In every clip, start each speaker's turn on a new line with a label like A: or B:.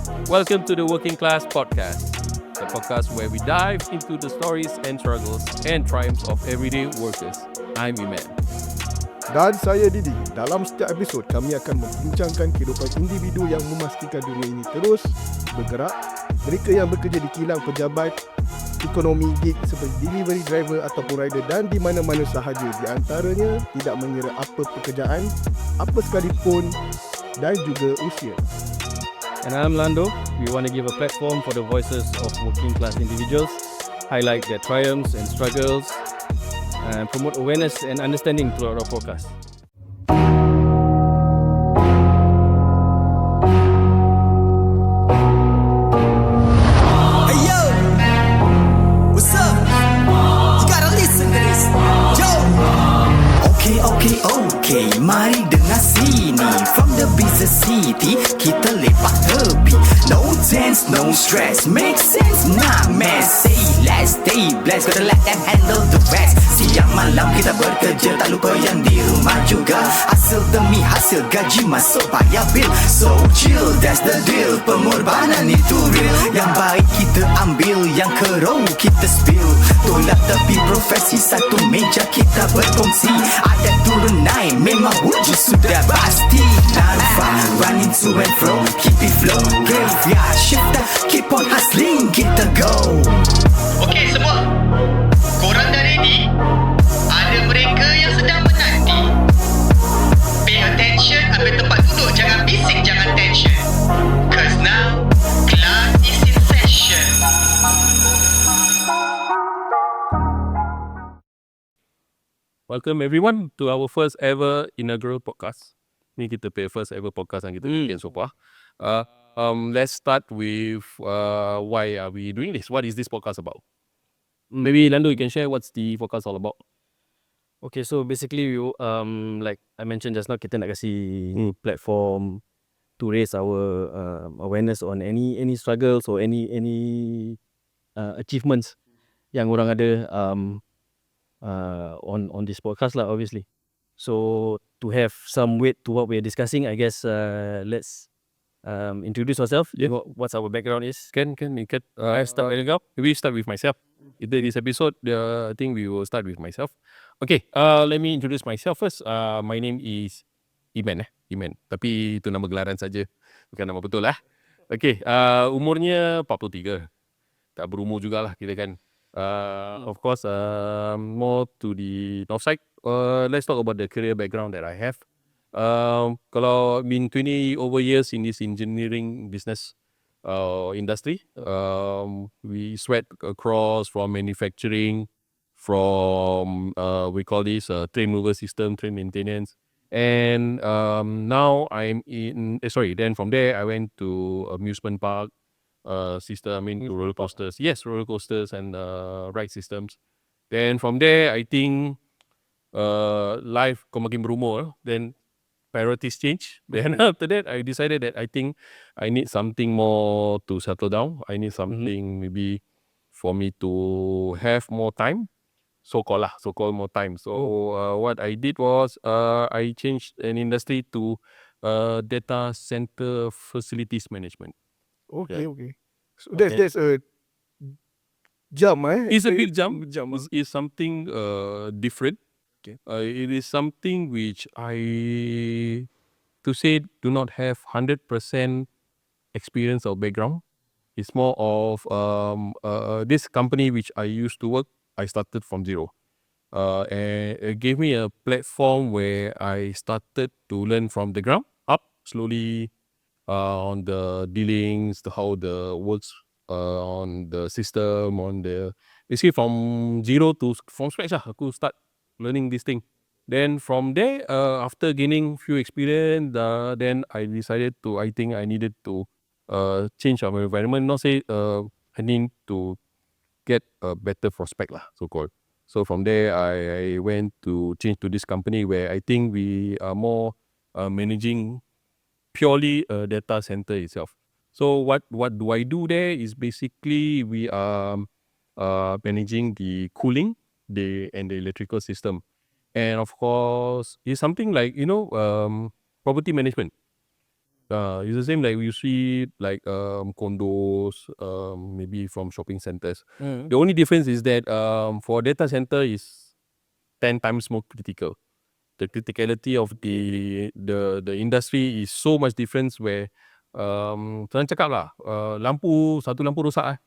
A: Welcome to the Working Class Podcast, the podcast where we dive into the stories and struggles and triumphs of everyday workers. I'm Eman.
B: Dan saya Didi. Dalam setiap episod, kami akan membincangkan kehidupan individu yang memastikan dunia ini terus bergerak. Mereka yang bekerja di kilang pejabat, ekonomi gig seperti delivery driver ataupun rider dan di mana-mana sahaja. Di antaranya tidak mengira apa pekerjaan, apa sekalipun dan juga usia.
A: And I'm Lando. We want to give a platform for the voices of working class individuals, highlight their triumphs and struggles, and promote awareness and understanding throughout our podcast.
C: Hey yo, what's up? You gotta listen to this. Yo. Okay, mari dengar sini. From the busy city, kita lepak tepi. No tense, no stress, make sense, not messy. Let's stay blessed, gotta let them handle the rest. Siang malam kita bekerja, tak lupa yang di rumah juga. Hasil demi hasil, gaji masuk bayar bil. So chill, that's the deal. Pengorbanan itu real. Yang baik kita ambil, yang keroh kita spill. Tolak tepi profesi, satu meja kita berkongsi. Ada turun naik, memang wujud sudah pasti. Narfa, running to and fro, keep it flow. Graveyard shifter, keep on hustling, kita go.
D: Okey semua, korang dah ready? Ada mereka yang sedang menanti. Pay attention, ambil tempat duduk, jangan bising, jangan tension. Cause now, class is in session.
A: Welcome everyone to our first ever inaugural podcast. Ni kita pay first ever podcast yang kita bikin so far. Let's start with why are we doing this? What is this podcast about? Maybe Lando, you can share what's the podcast all about.
E: Okay, so basically, like I mentioned just now, kita nak kasih platform to raise our awareness on any struggles or any achievements yang orang ada on this podcast lah, obviously. So to have some weight to what we are discussing, I guess let's introduce ourselves.
A: Yeah.
E: What's our background is.
A: Can I start with you? Maybe start with myself. In this episode, I think we will start with myself. Okay, let me introduce myself first. My name is Eman. Tapi itu nama gelaran saja, bukan nama betul lah. Okay, umurnya 43. Tak berumur jugalah kita kan. Of course, more to the north side. Let's talk about the career background that I have. Kalau been 20 over years in this engineering business industry, we sweat across from manufacturing, from we call this train mover system, train maintenance, and now I'm in. Then from there I went to amusement park system, to roller coasters. Yes, roller coasters and ride systems. Then from there I think life kau makin berumur, then priorities change. Then after that, I decided that I think I need something more to settle down. I need something maybe for me to have more time. So-called more time. So what I did was I changed an industry to data center facilities management.
B: Okay. So that's a jump,
A: It's a big jump.
B: Jump.
A: It's something different.
B: Okay.
A: It is something which to say do not have 100% experience or background. It's more of this company which I used to work. I started from zero, and it gave me a platform where I started to learn from the ground up slowly on the dealings, how the works on the system, on the basically from zero to from scratch lah. Aku start learning this thing. Then from there, after gaining few experience, then I decided I think I needed to change our environment. Not say I need to get a better prospect lah, so-called. So from there, I went to change to this company where I think we are more managing purely a data center itself. So what do I do there is basically we are managing the cooling, and the electrical system. And of course, it's something like, property management. It's the same like you see like condos, maybe from shopping centers. The only difference is that for data center is 10 times more critical. The criticality of the industry is so much different where senang cakap lah, satu lampu rosak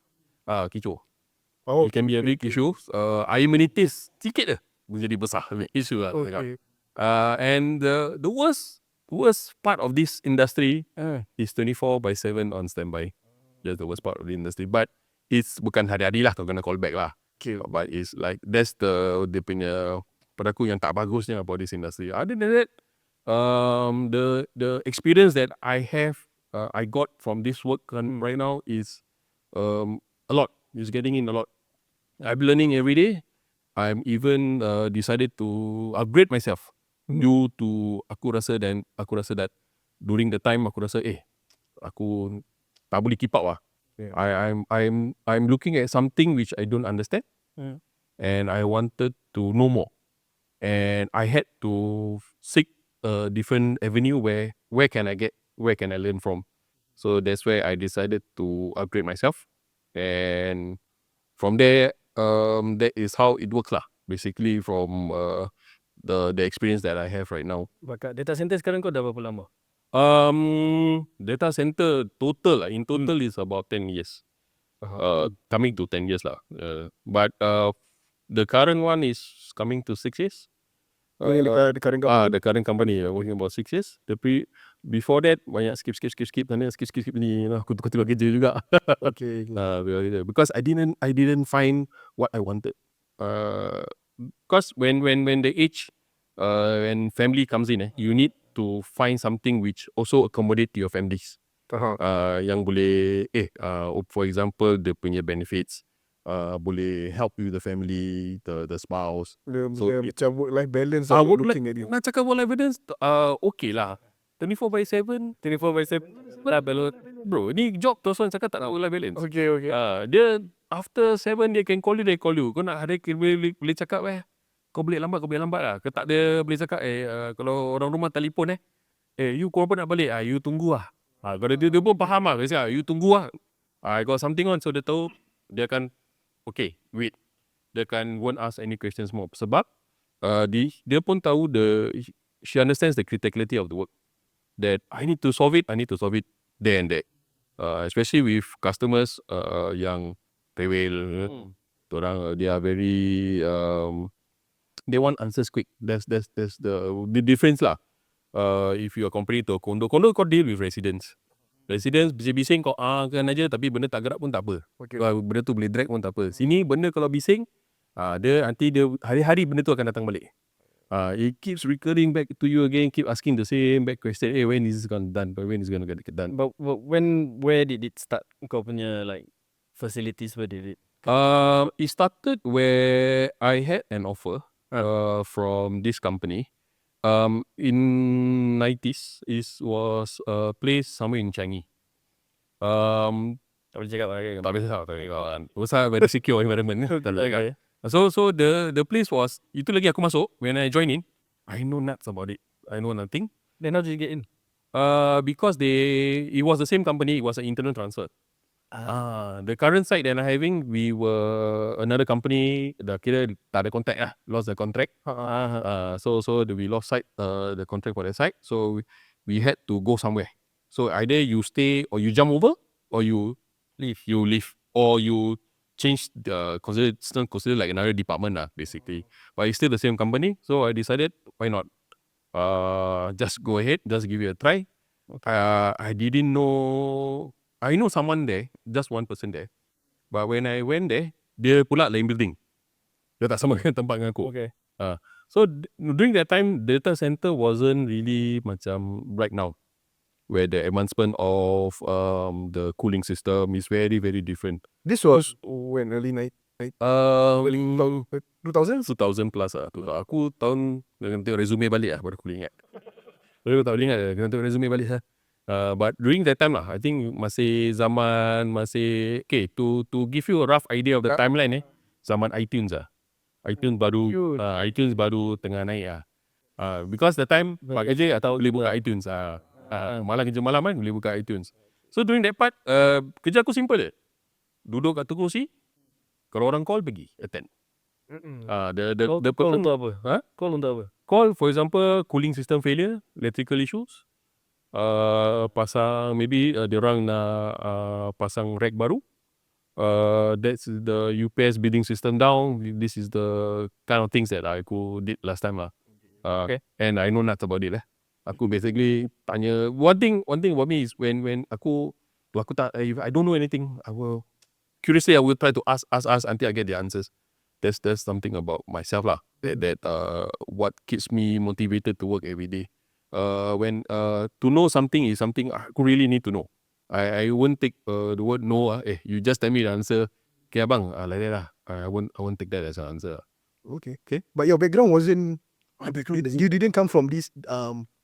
A: kecoh.
B: Oh,
A: It can be a big issue. Air menitis sikit je menjadi besar issue lah.
B: Okay.
A: And the worst part of this industry is 24/7 on standby. That's the worst part of the industry. But it's bukan hari-hari lah kau kena call back lah.
B: Okay.
A: But it's like that's dia punya pada aku yang tak bagusnya about this industry. Other than that, the experience that I have, I got from this work right now is a lot. It's getting in a lot. I'm learning every day. I'm even decided to upgrade myself due to aku rasa that during the time aku rasa aku tak boleh keep up lah.
B: Yeah.
A: I'm looking at something which I don't understand, and I wanted to know more, and I had to seek a different avenue where can I learn from. So that's where I decided to upgrade myself, and from there that is how it works lah. Basically from the experience that I have right now.
E: Bakat data center sekarang kau dah berapa lama?
A: Data center total in total is about 10 years. Coming to 10 years lah. But the current one is coming to 6 years.
B: The current company.
A: The current company working about 6 years. Before that banyak skip sana skip ni aku tukar kerja juga.
B: Okay.
A: Because I didn't find what I wanted. Because when the age when family comes in, you need to find something which also accommodate to your families. Yang boleh for example the punya benefits boleh help you the family, the spouse. So
B: Macam work-life balance.
A: work-life,
B: Looking at it.
A: nak cakap work-life balance okay lah. 24/7 lah balance. Bro, ni job terus orang cakap tak nak work-life balance.
B: Okay.
A: Dia after 7 dia can call you. Kau nak hari boleh cakap kau boleh lambat lah. Kau tak ada boleh cakap kalau orang rumah telefon you kau apa nak balik you tunggu lah. Kalau dia pun faham lah. Dia cakap you tunggu lah. I got something on. So dia tahu dia akan okay wait. Dia akan won't ask any questions more. Sebab dia pun tahu she understands the criticality of the work. That I need to solve it there and there. Especially with customers yang rewel. Orang they are very they want answers quick. That's the difference lah. If you are comparing to a condo kau deal with residents bising kau kan aja, tapi benda tak gerak pun tak apa.
B: Okay.
A: Benda tu boleh drag pun tak apa. Sini benda kalau bising dia nanti dia hari-hari benda tu akan datang balik. It keeps recurring back to you again, keep asking the same back question. When is this gonna done? When is gonna get done?
E: But where did it start? Kau punya like facilities, where did it?
A: It started where I had an offer from this company. In 90s, it was a place somewhere in Changi.
E: Tak boleh cakap lah.
A: Tak boleh usah very secure environment.
E: Okay.
A: So the place was, itu lagi aku masuk, when I join in, I know nuts about it. I know nothing.
E: Then how did you get in?
A: Because it was the same company, it was an internal transfer. The current site that I'm having, we were another company, dah kira tak ada contact lah, lost the contract. So we lost the contract for that site. So we had to go somewhere. So either you stay or you jump over, or you leave, or you change consider like another department lah, basically. But it's still the same company, so I decided why not just go ahead, just give it a try. I didn't know. I know someone there, just one person there. But when I went there, dia pula lain building. Dia tak sama dengan tempat dengan aku.
E: Okay.
A: So during that time, data center wasn't really macam right now, where the advancement of the cooling system is very, very different.
B: This was when early 2000?
A: 2000 plus lah. Aku tahun kena tengok resume balik lah, baru aku boleh ingat. Baru tak boleh ingat, kena tengok resume balik lah. But during that time lah, I think masih okay, to give you a rough idea of the timeline zaman iTunes lah. iTunes baru tengah naik lah. Because the time Pak Kerja boleh buka iTunes Malam kerja malam kan, boleh buka iTunes. So during that part, kerja aku simple je. Duduk kat kerusi, kalau orang call pergi attend. The
E: Call
A: person,
E: untuk apa? Call untuk apa?
A: call for example cooling system failure, electrical issues, pasang maybe diorang nak pasang rack baru, that's the UPS building system down. This is the kind of things that aku did last time lah. And I know nuts about it lah. Aku basically tanya one thing about me is when aku tak, if I don't know anything, I will try to ask until I get the answers. That's something about myself lah. That what keeps me motivated to work every day. When to know something is something aku really need to know. I won't take the word no. You just tell me the answer. Okay abang, like that lah. I won't take that as an answer.
B: Okay. But your background wasn't.
A: My background
B: You didn't come from this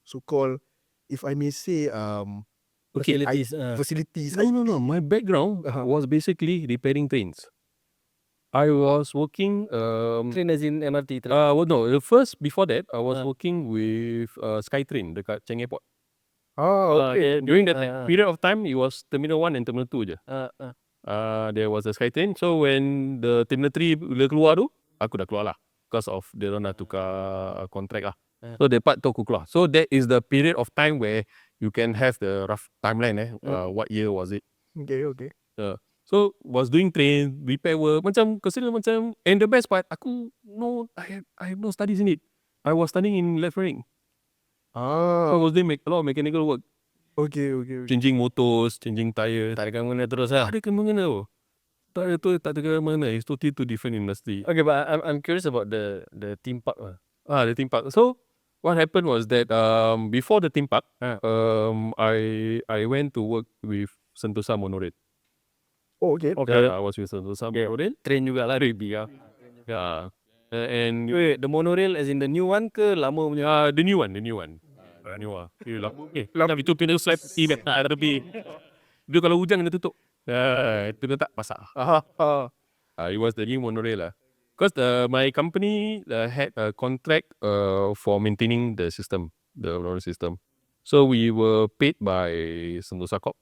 B: so-called, if I may say,
E: Facilities.
B: facilities.
A: No. My background was basically repairing trains. I was working.
E: Train as in MRT train.
A: No. The first before that, I was working with SkyTrain dekat Cheng Airport.
B: Okay.
A: During that period of time, it was Terminal 1 and Terminal 2 je. There was a SkyTrain. So when the Terminal 3 bila keluar tu, aku dah keluar lah. Because of dia orang dah tukar contract lah. So that part tu aku keluar. So that is the period of time where you can have the rough timeline. What year was it?
B: Okay.
A: So was doing train repair work, macam consider macam, and the best part, aku I have no studies in it. I was studying in electronic. I was doing a lot of mechanical work,
B: Okay.
A: changing motors, changing tires.
E: Tak ada kena terus lah.
A: Tak ada kena-mengena tu. Tak ada kena-mengena. It's totally two different industry.
E: Okay, but I'm curious about the theme park lah.
A: The theme park. So what happened was that before the theme park, I went to work with Sentosa Monorail.
B: Oh, okay.
A: I was with Sentosa Monorail.
E: Train juga lah.
A: Yeah. And
E: Wait, the monorail as in the new one ke lama punya?
A: the new one. New one. Itu kena slap e-bag tapi dia kalau hujan kena tutup. Itu tak masak. It was the new monorail lah. Because my company had a contract for maintaining the system, the monorail system. So we were paid by Sentosa Corp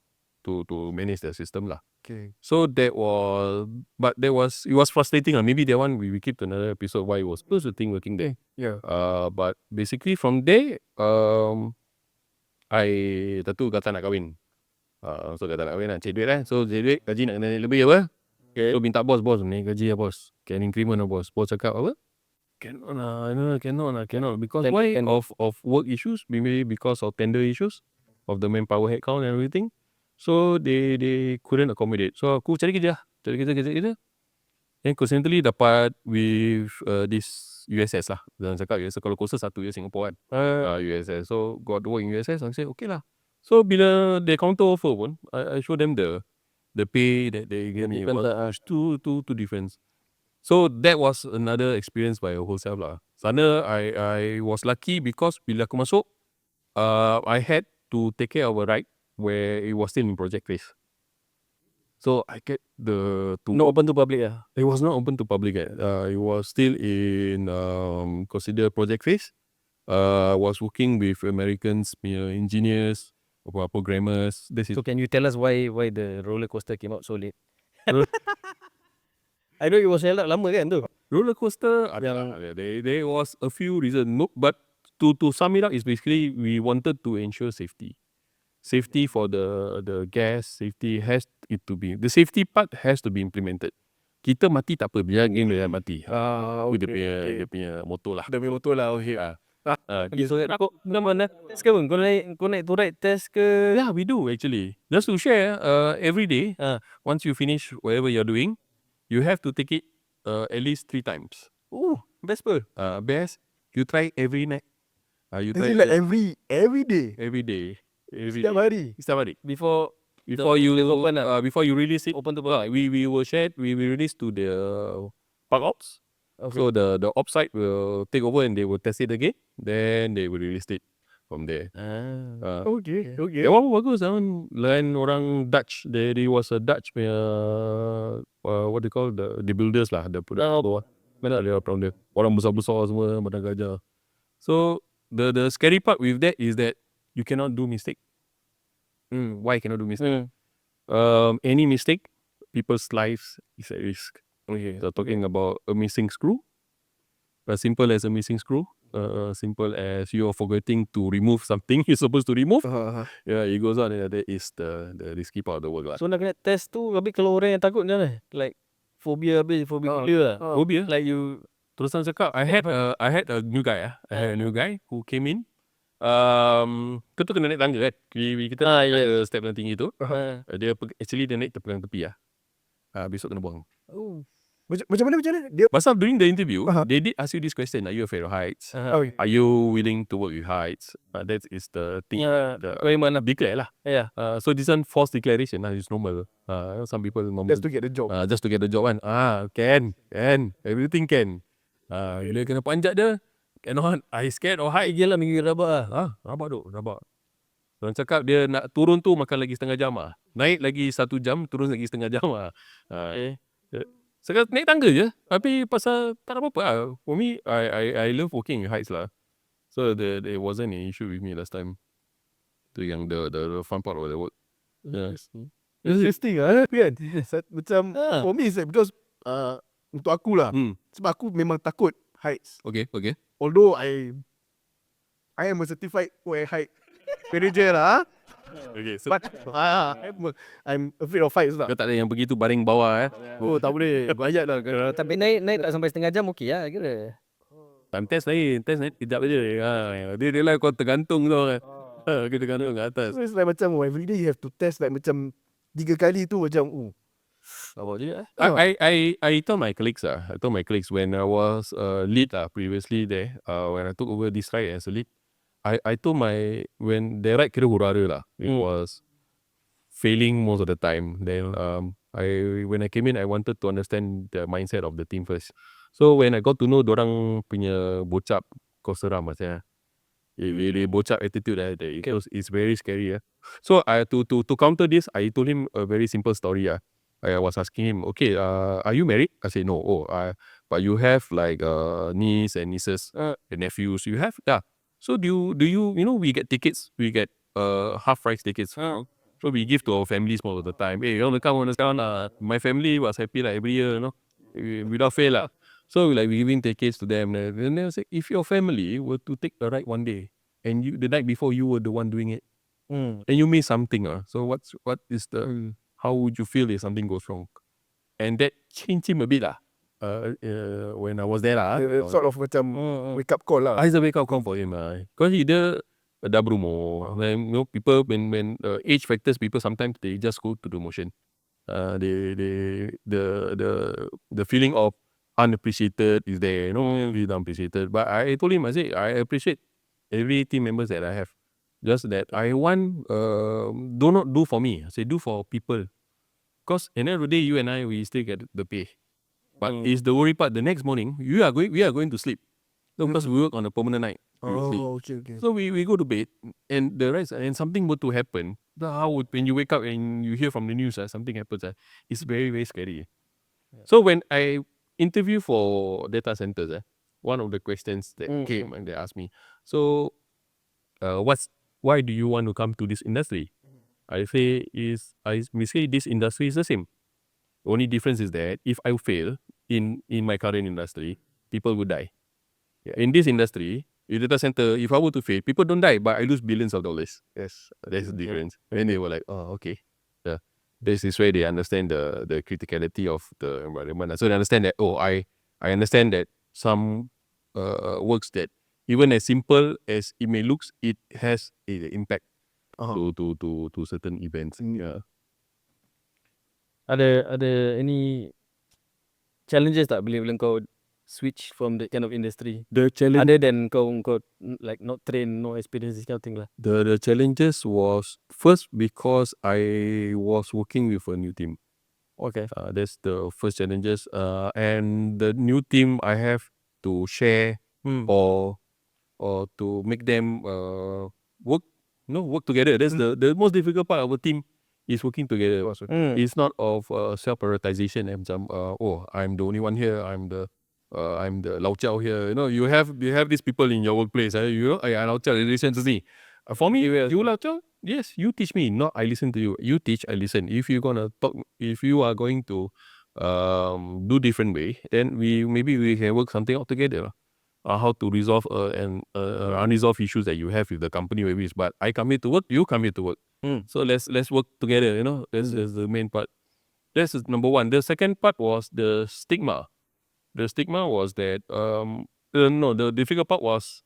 A: to manage the system lah.
B: Okay.
A: So it was frustrating lah. Maybe that one we keep to another episode why it was supposed to think working there.
B: Yeah.
A: But basically from there, I tentu kata nak kahwin. So kata nak kahwin nak cari duit lah. So cari duit, gaji nak kena naik lebih apa. Okay. So minta bos, naik gaji lah bos. Can increment lah bos. Bos cakap apa? Cannot. Because why? Of work issues, maybe because of tender issues, of the manpower headcount and everything. So they couldn't accommodate. So aku cari kerja. Then coincidentally dapat with this USS lah. Dan cakap USS kalau courses satu je Singapore kan. USS. So got to work in USS. I say okay lah. So bila they counter offer pun, I show them the pay that they gave me. Was two difference. So that was another experience by whole self lah. Sana I was lucky because bila aku masuk, I had to take care of a ride where it was still in project phase. So I get
E: Not open to public lah.
A: It was not open to public yet. It was still in consider project phase. Was working with Americans, engineers, programmers.
E: So can you tell us why the roller coaster came out so late? I know it was held up lama kan tu.
A: Roller coaster, there was a few reasons. No, but to sum it up is basically we wanted to ensure safety. Safety for the guests, safety has it to be. The safety part has to be implemented. Kita mati tak apa, biar game dia mati. Dia punya motor lah.
B: Dia punya motor lah. Okay.
E: So kau mana test ke pun? Kau naik to ride test ke?
A: Yeah, we do actually. Just to share, every day, once you finish whatever you're doing, you have to take it at least 3 times.
E: Oh, best pun.
A: Best, you try every night. You
B: Is
A: try
B: it like every day?
A: every day.
B: Setiap hari?
A: Setiap hari.
E: Before
A: you
E: open up.
A: before you release it,
E: Open to public.
A: we will share. We will release to the park ops.
E: Okay.
A: So the ops site will take over and they will test it again. Then they will release it from there.
B: Okay.
A: That one bagus. That one lain orang Dutch. There was a Dutch what they call the builders lah. The mana dia orang dia. Orang besar-besar semua badan gajah. So the scary part with that is that you cannot do mistake. Why cannot do mistake? Any mistake, people's lives is at risk. Okay, so talking about a missing screw, as simple as a missing screw, simple as you are forgetting to remove something you're supposed to remove. Yeah, it goes on. That is the risky part of the work lah.
E: So nak kena test tu, habis kalau orang yang takut macam mana? Like phobia gila lah.
A: Phobia.
E: Like you
A: Terus terang cakap, I had a new guy. I had a new guy who came in. Kau tu kena naik tangga kan? Kita ada step yang tinggi tu. Dia actually dia naik terpegang tepi lah. Besok kena buang.
B: Macam mana dia?
A: Pasal during the interview, they did ask you this question: Are you afraid of heights? Are you willing to work with heights? That is the thing. The
E: requirement lah.
A: declare lah.
E: Yeah.
A: So this one false declaration lah. It's normal. Some people normal.
B: Just to get the job.
A: Just to get the job kan. Can. Everything can. Bila kena panjat dia, cannot. I scared of height.
E: Gila minggu rabak lah.
A: Rabak. Orang cakap dia nak turun tu makan lagi setengah jam lah. Naik lagi 1 jam, turun lagi setengah jam lah. Sekarang naik tangga je. Tapi pasal tak ada apa-apa lah. For me, I love working with heights lah. So there wasn't an issue with me last time. Tu yang the fun part of the work. Yes.
B: Interesting lah kan. Macam for me is like, because untuk aku lah, sebab aku memang takut heights.
A: Okay.
B: Although I am a certified height manager lah.
A: Okay, so
B: But I'm afraid of heights lah.
A: kau tak ada yang begitu baring bawah
B: Oh tak boleh. Banyak lah.
E: Tapi naik tak sampai setengah jam okey lah kira.
A: Time test lain kejap je. Dia lah kau tergantung tu kan. Kau tergantung kat atas.
B: So it's like macam every day you have to test like macam 3 kali tu macam
E: Rabak juga
A: I told my colleagues when I was lead previously there, when I took over this ride as a lead, I told when the ride kira hura-hara lah. It was failing most of the time. Then when I came in, I wanted to understand the mindset of the team first. So when I got to know dorang punya bocap, kau seram macam really bocap attitude it's very scary. So to counter this, I told him a very simple story. I was asking him, okay, are you married? I said no. But you have like niece and nieces and nephews. You have So do you we get tickets. We get half price tickets. So we give to our families most of the time. Hey, you want to come? My family was happy like every year, without fail lah. So like we giving tickets to them. And they say, if your family were to take a ride one day, and the night before you were the one doing it, and you miss something, so what is the how would you feel if something goes wrong? And that changed him a bit lah. When I was there lah.
B: sort of macam wake up call lah.
A: It's a wake up call for him lah. Because he dah berumur. Then, people when age factors, people sometimes they just go to the motion. The feeling of unappreciated is there. Really unappreciated. But I told him, I said I appreciate every team members that I have. Just that I want do not do for me. I say do for people. Because at the end of the day, you and I, we still get the pay. But it's the worry part. The next morning, we are going to sleep. No, because we work on a permanent night.
B: Okay.
A: So we go to bed, and the rest, and something were to happen. When you wake up and you hear from the news, something happens, it's very, very scary. So when I interview for data centers, one of the questions that came and they asked me, so why do you want to come to this industry? I say this industry is the same. Only difference is that if I fail in my current industry, people would die. In this industry, in data center, if I were to fail, people don't die, but I lose billions of dollars.
B: Yes.
A: That's the difference. And they were like, oh, okay. This is where they understand the criticality of the environment. So they understand that, I understand that some works that even as simple as it may looks, it has an impact to certain events. Yeah.
E: Ada any challenges tak bila kau switch from that kind of industry?
A: The challenge,
E: Other than kau like not trained, no experience, this kind of thing lah.
A: the challenges was first because I was working with a new team.
E: Okay.
A: That's the first challenges. And the new team I have to share or to make them work together. That's the most difficult part of a team is working together. It's not of self-prioritization. I'm the only one here. I'm the lao chao here. You have these people in your workplace. Lao chao relation to me. For me,
E: You will.
A: you lah, yes, you teach me, not I listen to you. You teach, I listen. If you gonna talk, if you are going to do different way, then maybe we can work something out together. How to resolve unresolved issues that you have with the company, maybe. But I come here to work, you come here to work. So let's work together. That's the main part. That's number one. The second part was the stigma. The stigma was that no, the difficult part was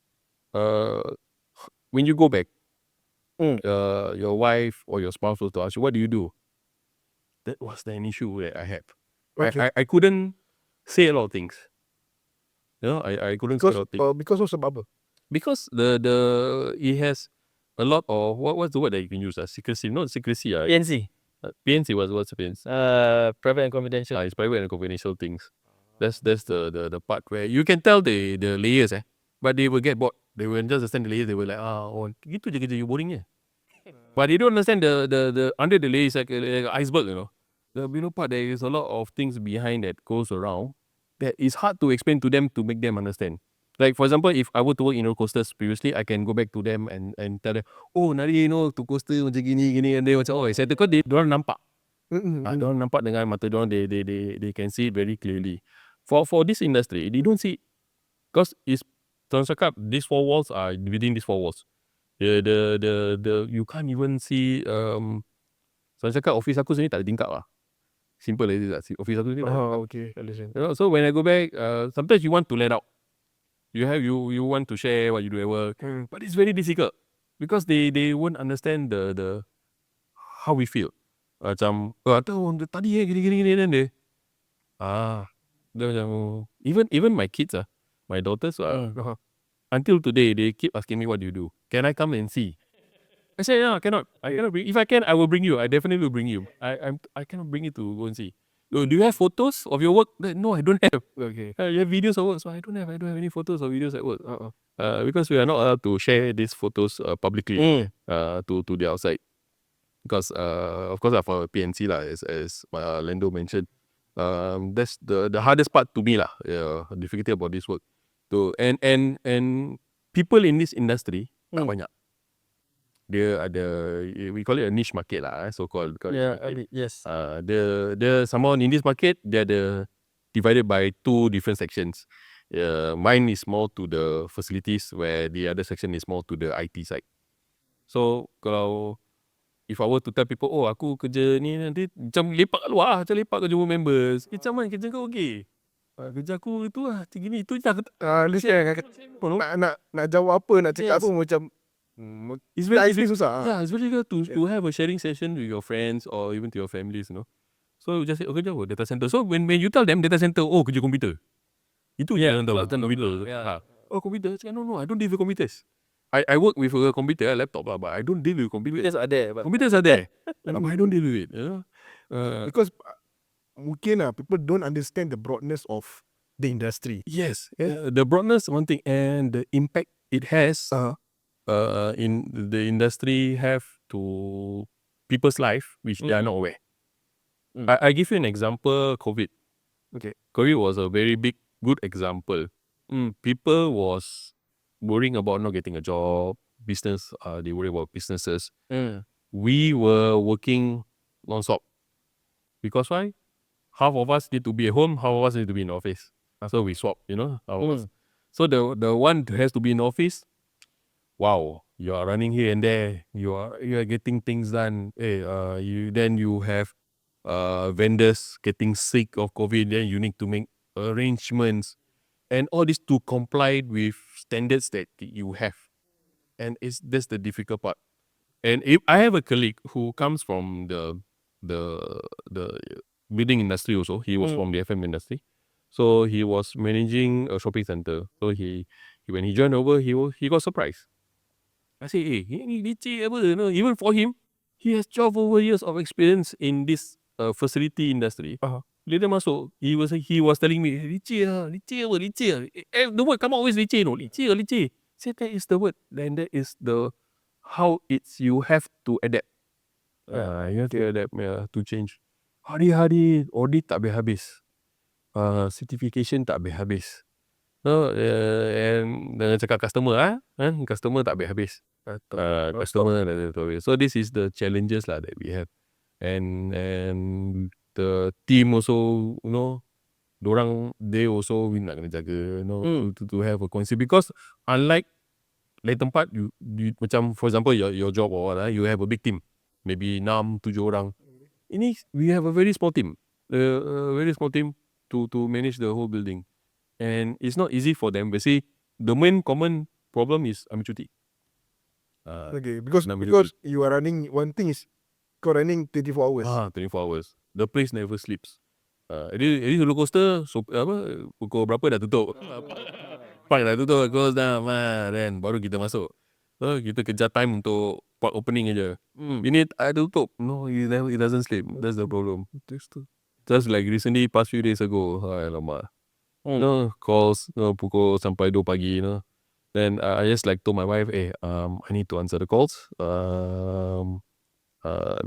A: when you go back, your wife or your spouse was to ask you, what do you do? That was an issue that I had.
B: Okay.
A: I couldn't say a lot of things. I couldn't say a lot of things.
B: Because of sebab apa?
A: Because it has a lot of what's the word that you can use? Secrecy. Not secrecy.
E: PNC.
A: PNC what's the PNC?
E: Private and confidential.
A: It's private and confidential things. That's the part where you can tell the layers, but they will get bored. They will just understand the layers. They will like, gitu je kerja you boring. But they don't understand the under the layers like iceberg. The below part, there is a lot of things behind that goes around that is hard to explain to them to make them understand. Like for example, if I were to work in roller coasters previously, I can go back to them and tell them, oh nari to coaster macam gini and they macam excited because they don't nampak. Diorang nampak dengan mata diorang, they can see it very clearly. For this industry, they don't see it. Because it's Tuan cakap, these four walls are within these four walls. The you can't even see Tuan cakap office aku sini tak ada tingkap lah. Simple as it. Office aku sini tak ada tingkap.
B: Okay, understand.
A: So when I go back, sometimes you want to let out. You want to share what you do at work, but it's very difficult because they won't understand the how we feel. Macam tadi gini dan dia macam even my kids my daughters until today they keep asking me, what do you do? Can I come and see? I say I cannot bring. If I can, I will bring you. I definitely will bring you. I cannot bring you to go and see. Do you have photos of your work? No, I don't have.
B: Okay.
A: You have videos of work, so I don't have any photos or videos at work. Because we are not allowed to share these photos publicly to the outside. Because of course for PNC lah, as Lando mentioned, that's the hardest part to me lah. The difficulty about this work. And people in this industry tak banyak. Dia ada, we call it a niche market lah, so called.
E: Yes.
A: The someone in this market, they're divided by two different sections. Mine is more to the facilities, where the other section is more to the IT side. So kalau if I were to tell people, aku kerja ni nanti macam lepak kat luar, macam lepak kat jumpa members. Macam mana kerja kau kerja aku itu lah, gini itu je.
B: Nak jawab apa, nak cakap apa macam
A: It's very
B: susah.
A: Yeah, it's very good to have a sharing session with your friends or even to your families, So you just say, kerja apa? Data center. So when you tell them data center, kerja komputer. Itu je yang tahu. Komputer. Komputer. Cakap, no, I don't deal with computers. I work with a computer, a laptop lah, but I don't deal with computers. Computers are there. But I don't deal with it.
B: Because mungkin people don't understand the broadness of the industry.
A: Yes. The broadness, one thing, and the impact it has in the industry have to people's life, which they are not aware. I give you an example, COVID.
B: Okay.
A: COVID was a very good example. People was worrying about not getting a job, business, they worry about businesses. We were working non-stop. Because why? Half of us need to be at home, half of us need to be in the office. So we swap, So the one who has to be in the office, wow, you are running here and there, you are getting things done. You have vendors getting sick of COVID, then you need to make arrangements and all this to comply with standards that you have. And that's the difficult part. And if I have a colleague who comes from the building industry also. He was from the FM industry. So he was managing a shopping center. So when he joined over, he got surprised. I say, ini licik apa? Even for him, he has 12 over years of experience in this facility industry. Bila dia masuk, he was telling me, licik lah. The word come out always licik, licik. Say that is the word. Then that is how you have to adapt. You have to adapt to change. Hari-hari audit tak habis-habis. Certification tak habis-habis. And dengan cakap customer, customer tak habis-habis. customer that they told me. So this is the challenges lah that we have, and the team also, you know, they also nak kena jaga, you know, to have a consist, because unlike lain tempat, you macam for example your job or what, you have a big team, maybe 6-7 orang. Ini we have a very small team, very small team to manage the whole building, and it's not easy for them. Basically, the main common problem is ambil cuti.
B: Okay, because
A: Nak ambil cuti.
B: you are running, one thing is kau running 24 hours.
A: 24 hours. The place never sleeps. Jadi roller coaster pukul berapa dah tutup. Park dah tutup, close down, then baru kita masuk. So kita kejar time untuk park opening aja. Ini ada tutup. No, it doesn't sleep. That's the problem. Just like recently, past few days ago, alamak. No, calls, pukul sampai 2 pagi, Then I just like told my wife, I need to answer the calls.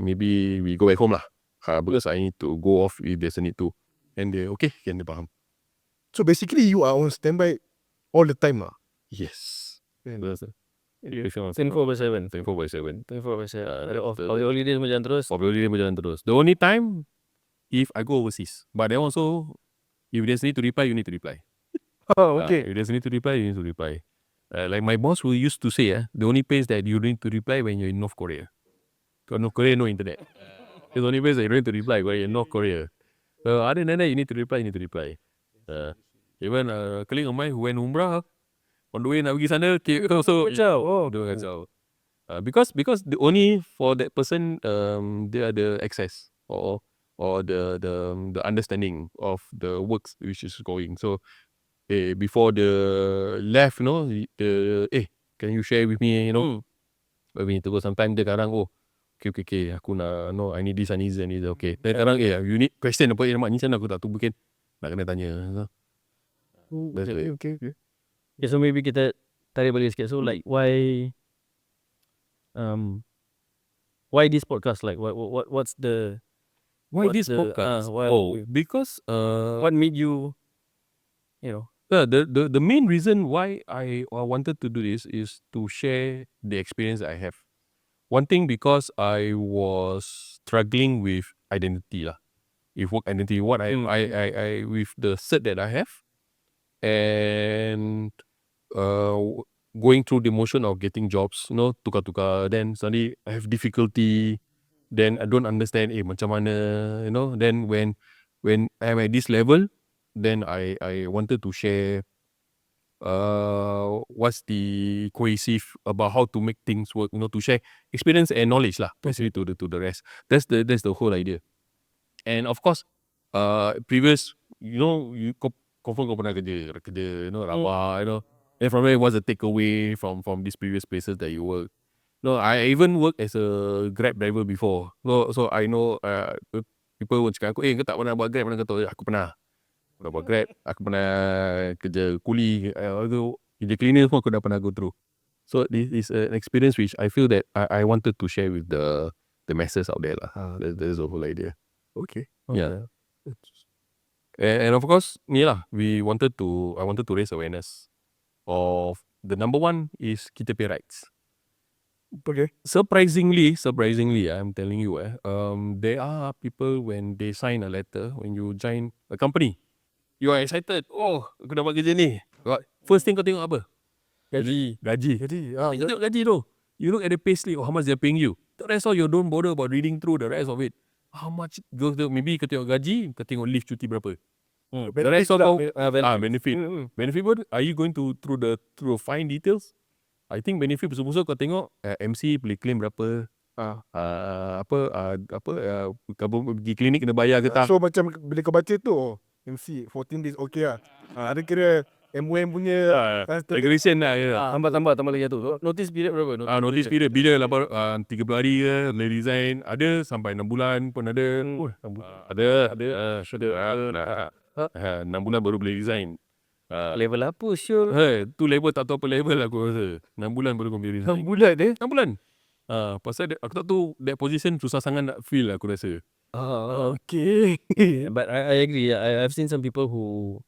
A: Maybe we go back home lah. Because I need to go off if there's a need to. And they okay, can they faham?
B: So basically you are on standby all the time lah.
A: Yes.
B: Kan?
E: 24/7.
A: 24/7.
E: 24/7. Holidays macam terus.
A: Probably berjalan terus. The only time if I go overseas. But then also, if there's need to reply, you need to reply.
B: Oh, okay.
A: If there's need to reply, you need to reply. Like my boss who used to say, the only place that you need to reply when you're in North Korea. Because North Korea no internet. It's the only place that you need to reply when you're in North Korea. So other than that, you need to reply. Even a colleague of mine who went Umrah, on the way nak pergi sana, also kacau. Because the only for that person, they are the access or the understanding of the works which is going. So before the left, can you share with me, But we need to go sometime. Dia kadang okay, aku nak, I need this, okay. Then kadang you need question apa, ni sana aku tak tahu, mungkin nak kena tanya. That's it.
B: Okay.
E: Okay, so maybe kita tarik balik sikit. So like why this podcast? Like what's the
A: Why
E: what's
A: this
E: the-
A: podcast?
E: why-
A: Because
E: what made you know
A: the main reason why I wanted to do this is to share the experience I have. One thing, because I was struggling with identity lah, with work identity. What I with the cert that I have, and going through the motion of getting jobs, tukar-tukar. Then suddenly I have difficulty. Then I don't understand macam mana, Then when I'm at this level, then I wanted to share what's the cohesive about how to make things work, to share experience and knowledge lah, basically to the rest. That's the whole idea. And of course, previous, you confirm kau pernah kerja, rabak, And from there, what's the takeaway from these previous places that you work? No, I even worked as a Grab driver before. So I know people will cakap aku, kau tak pernah buat Grab? Mana kata, aku pernah. Pernah buat Grab, aku pernah kerja kuli, kerja cleaner pun aku dah pernah go through. So this is an experience which I feel that I wanted to share with the masses out there lah. That's the whole idea.
B: Okay.
A: Yeah. And of course, I wanted to raise awareness of the number one is kita pay rights.
B: Okay.
A: Surprisingly, I'm telling you, there are people when they sign a letter, when you join a company, you are excited. Oh, aku dapat kerja ni. First thing kau tengok apa? Gaji. You tengok gaji tu. You look at the pay slip, how much they're paying you. The rest all you don't bother about reading through the rest of it. How much? Maybe kau tengok gaji, kau tengok leave cuti berapa. The rest of benefit. Benefit pun, are you going to through the fine details? I think benefit besar-besar kau tengok MC boleh claim berapa. Kau pergi klinik kena bayar ke tak?
B: So macam bila kau baca tu, MC 14 days okay lah. Ada kira MOM punya
A: Regulation lah.
E: tambah lagi satu. Notice period berapa?
A: Notice period bila 30 hari ke boleh resign. Ada sampai 6 bulan pun ada. Ada 6 bulan baru boleh resign.
E: Level apa sure?
A: Tu level tak tahu apa level aku rasa. 6 bulan baru kau boleh resign.
B: 6 bulan
A: 6 bulan. Pasal aku tak tahu that position susah sangat nak fill aku rasa.
B: Okay.
E: But I agree. I've seen some people who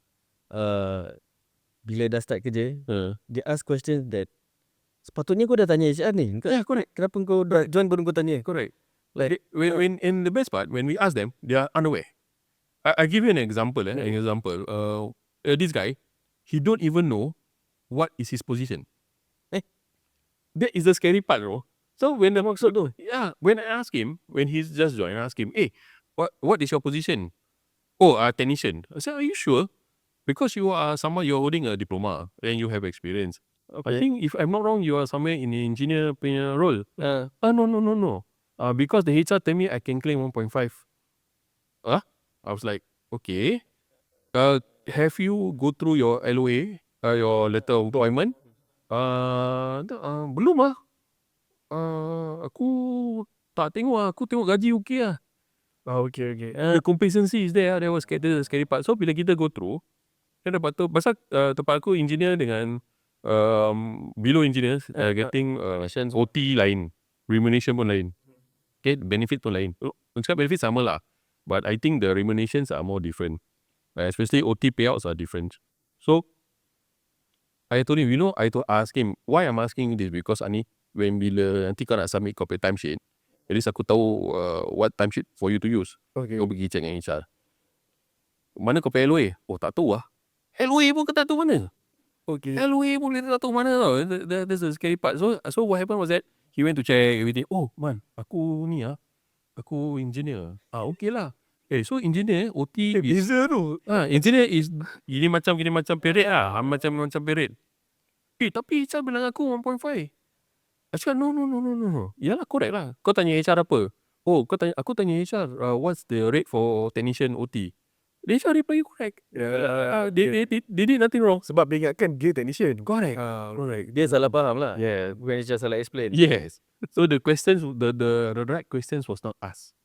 E: bila dah start kerja, they ask questions that Sepatutnya kau dah tanya HR ni.
A: Yeah, correct.
E: Kenapa kau join baru kau tanya?
A: Correct.
E: Like,
A: When in the best part, when we ask them, they are unaware. I give you an example. An example. This guy, he don't even know what is his position. That is the scary part, bro. So when the
E: maksud tu?
A: when I ask him, when he's just joined, I ask him, hey, what is your position? Oh, technician. I said, are you sure? Because you are someone, you're holding a diploma and you have experience. I think if I'm not wrong, you are somewhere in the engineer role. No. Because the HR tell me I can claim 1.5. I was like, okay. Have you go through your LOA, your letter of employment? Belum lah. Aku tak tengok lah. Aku tengok gaji okay lah.
E: Okay.
A: The complacency is there. That was the scary part. So bila kita go through, then dapat tu pasal tempat aku engineer dengan below engineers getting OT lain, remuneration pun lain. Okay, benefit pun lain. Maksudnya benefit sama lah, but I think the remunerations are more different. Especially OT payouts are different. So I told him, I ask him, why I'm asking you this, because Ani, when bila nanti kau nak submit kau punya timesheet, at least aku tahu what timesheet for you to use.
E: Okay.
A: Kau pergi check dengan HR. Mana kau punya LOA? Oh, tak tahu lah. LOA pun kau tak tahu mana.
E: Okay.
A: LOA pun kita tak tahu mana tau. That's the scary part. So what happened was that he went to check everything. Oh man, aku ni aku engineer. Okay lah. So engineer OT is
B: Beza tu.
A: engineer is gini macam period lah. Macam period. Tapi HR bilang aku 1.5. I cakap no. Yalah, correct lah. Kau tanya HR apa? Oh, aku tanya HR, what's the rate for technician OT? The HR reply correct. They did nothing wrong.
B: Sebab dia ingatkan dia technician.
A: Correct.
E: Dia salah faham lah.
A: Yeah.
E: Bukan HR salah explain.
A: Yes. So the questions, the right questions was not asked.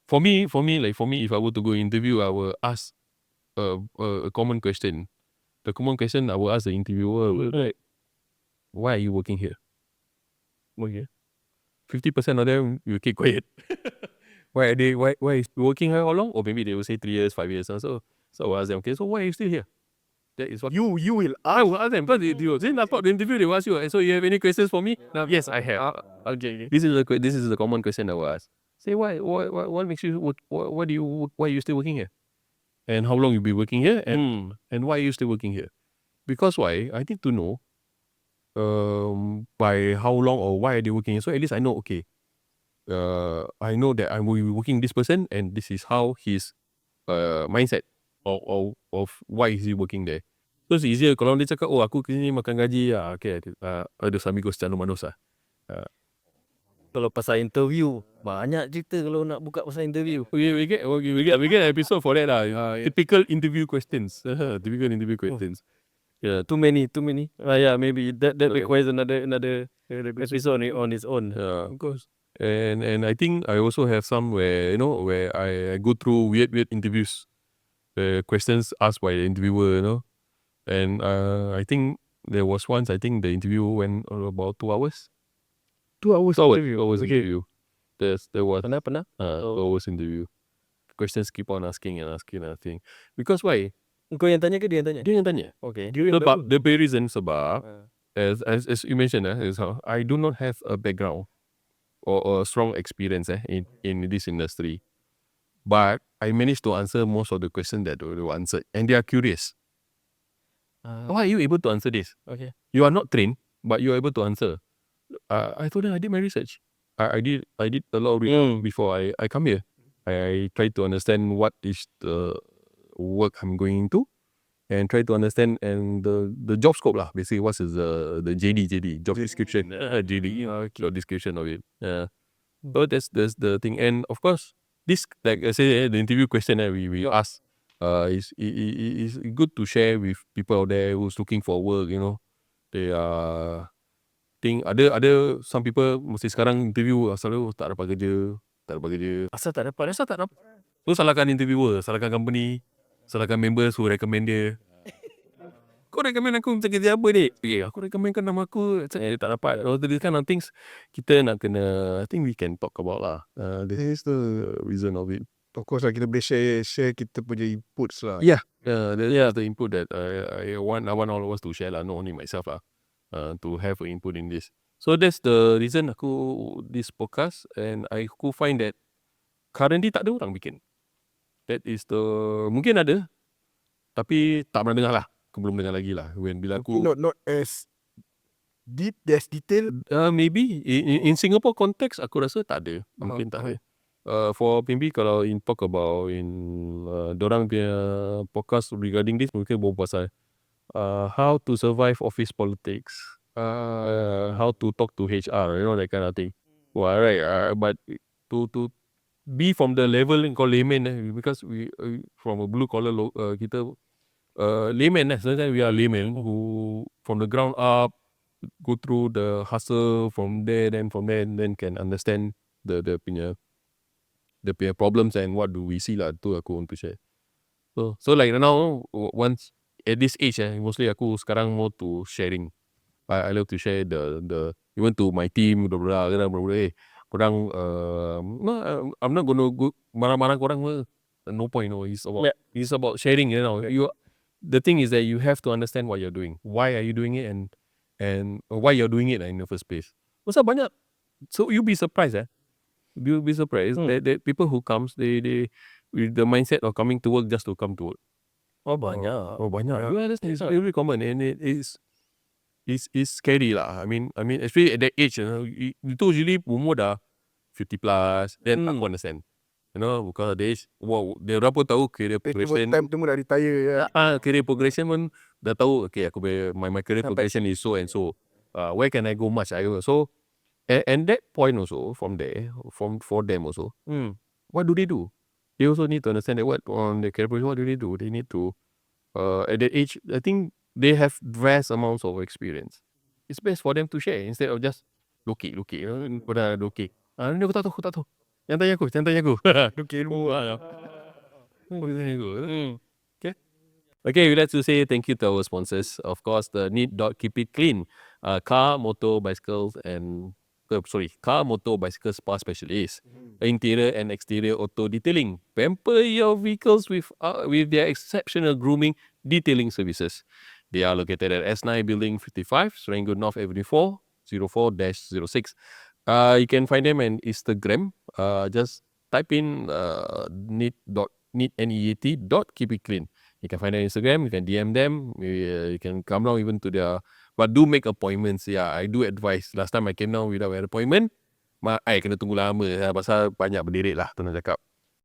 A: For me, if I were to go interview, I will ask a common question. The common question I will ask the interviewer, right? Why are you working here? Okay. 50% of them will keep quiet. Why is working here how long? Or maybe they will say 3 years, 5 years. So I will ask them, okay, so why are you still here? That is what
B: You will
A: I will ask them. Because then after the interview, they will ask you, so you have any questions for me? Yes, I have.
E: Okay.
A: This is the common question I will ask. Say why makes you work? Why are you still working here? And how long you be working here? And why are you still working here? Because why? I need to know by how long or why are they working here. So at least I know, okay, I know that I will be working this person and this is how his mindset of why is he working there. So it's easier kalau dia cakap, oh aku kesini makan gaji, okay, ada amigos calon manos lah.
E: Kalau pasal interview, banyak cerita kalau nak buka pasal interview.
A: We get an episode for that lah. Typical interview questions. Typical interview questions. Yeah.
E: Too many. Yeah, maybe that requires another episode on its own.
A: Of course. And I think I also have some where where I go through weird interviews, questions asked by the interviewer, and I think there was once, I think the interview went about 2 hours.
B: 2 hours interview.
A: 2 hours interview. There was
E: Pernah?
A: 2 hours interview. Questions keep on asking. Because why?
E: Kau yang tanya ke dia yang tanya?
A: Dia yang tanya.
E: Okay.
A: Sebab the very reason sebab as you mentioned, is how I do not have a background or a strong experience in this industry, but I managed to answer most of the questions that they were answered, and they are curious. Why are you able to answer this?
E: Okay.
A: You are not trained, but you are able to answer. I told them I did my research. I did a lot of research before I come here. I tried to understand what is the work I'm going into, and try to understand and the job scope lah. Basically, what is the JD job description, JD job description of it. So that's the thing. And of course, this, like I said, the interview question that we ask is good to share with people out there who's looking for work. They are ada some people mesti sekarang interview selalu tak dapat kerja.
E: Asal tak dapat?
A: So salahkan interviewer, salahkan company, salahkan members who recommend dia. Kau recommend aku macam kerja apa ni? Okay, aku recommendkan nama aku, tak dapat. All these kind of things kita nak kena, I think we can talk about lah. This is the reason of it.
B: Of course lah, kita boleh share kita punya inputs lah.
A: Yeah, the input that I want all of us to share lah, not only myself lah. to have an input in this. So that's the reason aku this podcast, and aku find that currently tak ada orang bikin. That is the, mungkin ada, tapi tak pernah dengar lah. Aku belum dengar lagi lah. Bila aku
B: Not as deep, as detail.
A: maybe in Singapore context aku rasa tak ada. Mungkin tak ada. For maybe kalau in talk about in dorang punya podcast regarding this, mungkin berbual pasal how to survive office politics, how to talk to HR, that kind of thing. Well, right, but to be from the level kau layman, because we from a blue collar kita layman, sometimes we are layman who from the ground up go through the hustle from there, then can understand the punya problems and what do we see lah. Tu aku want to share. So like now, once at this age, mostly aku sekarang more to sharing. I love to share the even to my team, blah, korang no, I'm not gonna go marah-marah korang, no point. No, it's about sharing. The thing is that you have to understand what you're doing. Why are you doing it, and why you're doing it in the first place. Pasal banyak. So you'll be surprised. You'll be surprised that people who comes, they with the mindset of coming to work just to come to work.
E: Banyak.
A: Banyak. You understand? It's very common, and it's scary lah. I mean, especially at that age, itu usually umur dah 50 plus, then aku understand. Because of the age, dia orang pun tahu career progression.
B: Time tu dah retire ya.
A: Career progression pun dah tahu, okay, aku my career progression is so and so. Where can I go much? So, and that point also, from there, for them also, what do? They also need to understand that what on the career progression, what do? They need to, at that age, I think they have vast amounts of experience. It's best for them to share instead of just lokek. Kau dah lokek. Ni aku tak tahu. Jangan tanya aku. Lokek ilmu. Tanya aku. Okay, we'd like to say thank you to our sponsors. Of course, the Need Dot Keep It Clean, car, motor, bicycles, and car, motor, bicycle spa specialist, interior and exterior auto detailing. Pamper your vehicles with their exceptional grooming detailing services. They are located at S9 Building 55, Serangoon North Avenue 4, 04-06. You can find them on Instagram. Just type in neat.keepitclean. You can find them on Instagram. You can DM them. You can come down even to their. But do make appointments. Yeah, I do advise. Last time I came down without an appointment, I kena tunggu lama pasal banyak berderet lah, tu nak cakap.